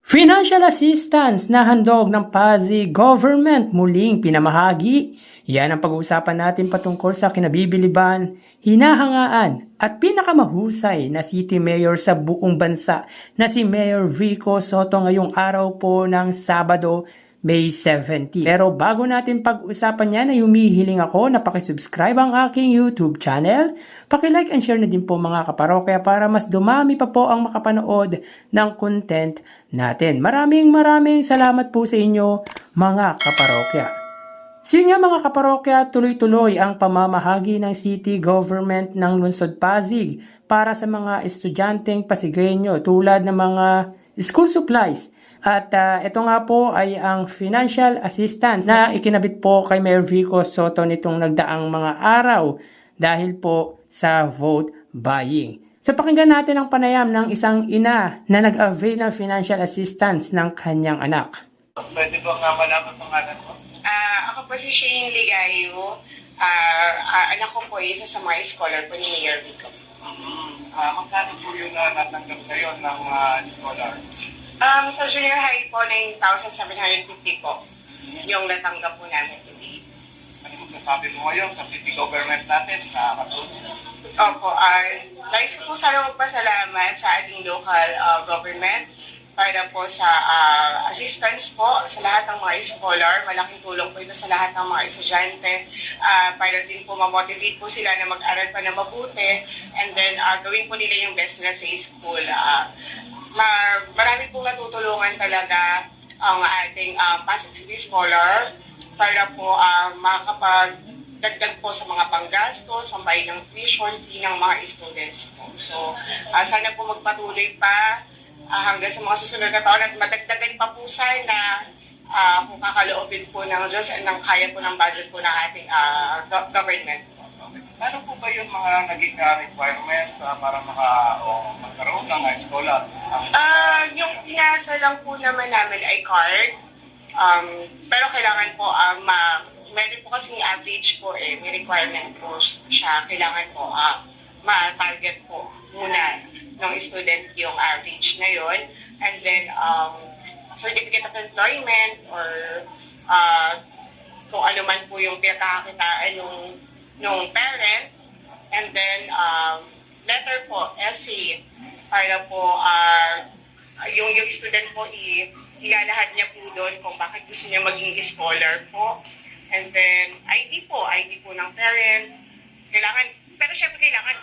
Financial assistance na handog ng Pasig Government muling pinamahagi. Yan ang pag-uusapan natin patungkol sa kinabibiliban, hinahangaan at pinakamahusay na City Mayor sa buong bansa na si Mayor Vico Sotto ngayong araw po ng Sabado, May 17. Pero bago natin pag-usapan yan ay humihiling ako na pakisubscribe ang aking YouTube channel. Pakilike and share na din po mga kaparokya para mas dumami pa po ang makapanood ng content natin. Maraming salamat po sa inyo mga kaparokya. So yun nga mga kaparokya, tuloy-tuloy ang pamamahagi ng City Government ng Lungsod Pasig para sa mga estudyanteng Pasigueño tulad ng mga school supplies. At ito nga po ay ang financial assistance na ikinabit po kay Mayor Vico Sotto nitong nagdaang mga araw dahil po sa vote buying. So pakinggan natin ang panayam ng isang ina na nag-avail ng financial assistance ng kanyang anak. Pwede ba nga malaman pangalan mo? Ako po si Shane Ligayo. Anak ko po isa sa mga scholar po ni Mayor Vico. Magkano po yung natanggap ngayon ng scholar? Sa junior high po, 9,750 po yung natanggap po namin today. Ano masasabi mo ngayon sa city government natin? Nakakatulong. Opo, nais po sana magpasalamat sa ating local government para po sa assistance po sa lahat ng mga scholar. Malaking tulong po ito sa lahat ng mga estudyante para din po ma-motivate po sila na mag-aral pa na mabuti and then gawin po nila yung best nila sa school. Marami pong natutulungan talaga ang ating Pasig City Scholar para po makakapagdagdag po sa mga panggastos, pambayad ng tuition fee ng mga students po. So, sana po magpatuloy pa hanggang sa mga susunod na taon at madagdagan pa po sana kung kakaloobin po ng Diyos at ng kaya po ng budget po ng ating government. Ano po ba yung mga naging requirement para magkaroon ng scholar? Yung pinasa lang po naman namin ay card. Pero kailangan po, meron po kasing average po may requirement po siya. Kailangan po ma-target po muna ng student yung average na yun. And then, certificate of employment or kung ano man po yung pinakakitaan nung parent, and then letter po, essay, para po yung student po ilalahad niya po doon kung bakit gusto niya maging scholar po. And then ID po ng parent. Pero syempre kailangan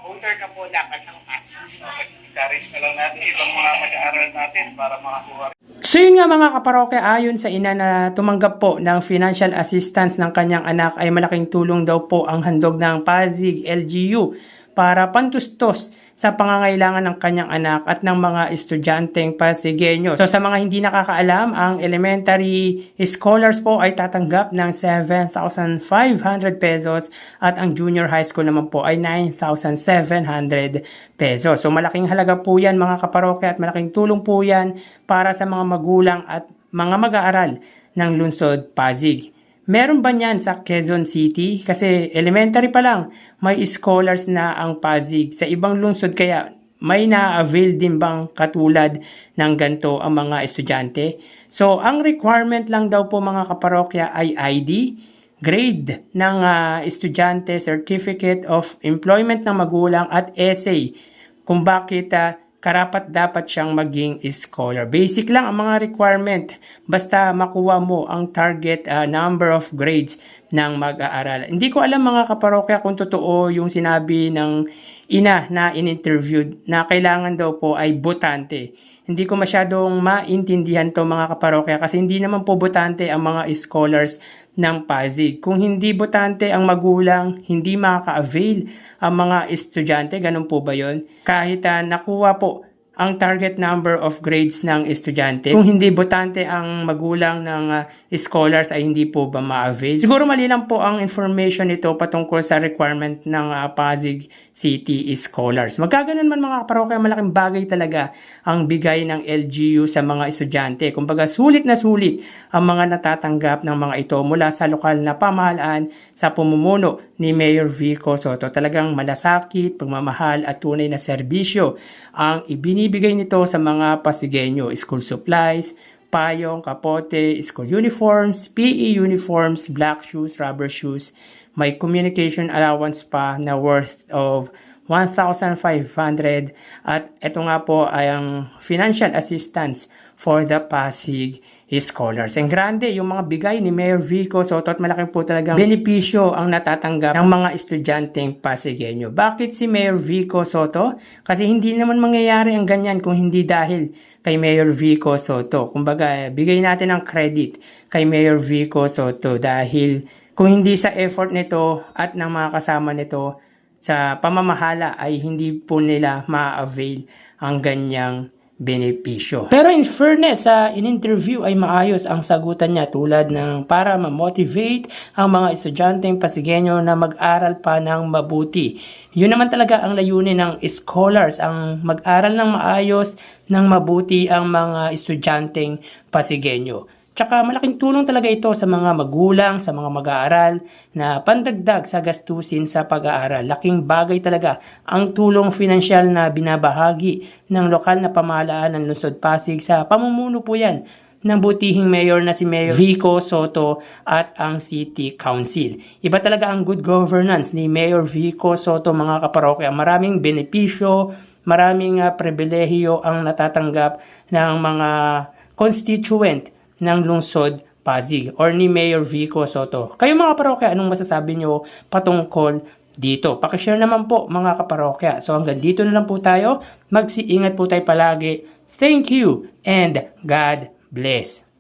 voter ka po dapat ng Pasig. So, Encourage na lang natin ibang mga mag-aaral natin para makakuha. So yun nga mga kaparokya, ayon sa ina na tumanggap po ng financial assistance ng kanyang anak ay malaking tulong daw po ang handog ng Pasig LGU para pantustos sa pangangailangan ng kanyang anak at ng mga estudyanteng Pasigueño. So sa mga hindi nakakaalam, ang elementary scholars po ay tatanggap ng 7,500 pesos at ang junior high school naman po ay 9,700 pesos. So malaking halaga po yan mga kaparokya at malaking tulong po yan para sa mga magulang at mga mag-aaral ng lungsod Pasig. Meron ba niyan sa Quezon City? Kasi elementary pa lang, may scholars na ang Pasig. Sa ibang lungsod kaya may na-avail din bang katulad ng ganito ang mga estudyante? So, ang requirement lang daw po mga kaparokya ay ID, grade ng estudyante, certificate of employment ng magulang at essay kung bakit karapat dapat siyang maging scholar. Basic lang ang mga requirement. Basta makuha mo ang target number of grades ng mag-aaral. Hindi ko alam mga kaparokya kung totoo yung sinabi ng ina na in-interviewed na kailangan daw po ay botante. Hindi ko masyadong maintindihan to mga kaparokya kasi hindi naman po botante ang mga scholars ng Pasig. Kung hindi botante ang magulang, hindi makaka-avail ang mga estudyante. Ganun po ba yun? Kahit nakuha po ang target number of grades ng estudyante, kung hindi botante ang magulang ng scholars ay hindi po ba ma-avail? Siguro mali lang po ang information nito patungkol sa requirement ng Pasig City Scholars. Magkaganon man mga kaparokya, malaking bagay talaga ang bigay ng LGU sa mga estudyante. Kumbaga sulit na sulit ang mga natatanggap ng mga ito mula sa lokal na pamahalaan sa pamumuno ni Mayor Vico Sotto. Talagang malasakit, pagmamahal at tunay na serbisyo ang ibinibigay binibigay nito sa mga Pasigueño, school supplies, payong, kapote, school uniforms, PE uniforms, black shoes, rubber shoes, may communication allowance pa na worth of 1,500 at ito nga po ay ang financial assistance for the Pasig scholars. Ang grande yung mga bigay ni Mayor Vico Soto at malaking po talagang benepisyo ang natatanggap ng mga estudyanteng Pasigueño. Bakit si Mayor Vico Soto? Kasi hindi naman mangyayari ang ganyan kung hindi dahil kay Mayor Vico Soto. Kumbaga, bigay natin ang credit kay Mayor Vico Soto dahil kung hindi sa effort nito at ng mga kasama nito sa pamamahala ay hindi po nila ma-avail ang ganyang benepisyo. Pero in fairness, sa in-interview ay maayos ang sagutan niya tulad ng para ma-motivate ang mga estudyanteng Pasigueño na mag-aral pa ng mabuti. Yun naman talaga ang layunin ng scholars, ang mag-aral ng maayos, ng mabuti ang mga estudyanteng Pasigueño. Tsaka malaking tulong talaga ito sa mga magulang, sa mga mag-aaral na pandagdag sa gastusin sa pag-aaral. Laking bagay talaga ang tulong pinansyal na binabahagi ng lokal na pamahalaan ng Lungsod Pasig sa pamumuno po yan ng butihing mayor na si Mayor Vico Soto at ang City Council. Iba talaga ang good governance ni Mayor Vico Soto, mga kaparokya. Maraming benepisyo, maraming pribilehiyo ang natatanggap ng mga constituent ng lungsod Pasig or ni Mayor Vico Soto. Kayo mga kaparokya, anong masasabi nyo patungkol dito? Pakishare naman po mga kaparokya. So hanggang dito na lang po tayo. Magsiingat po tayo palagi. Thank you and God bless.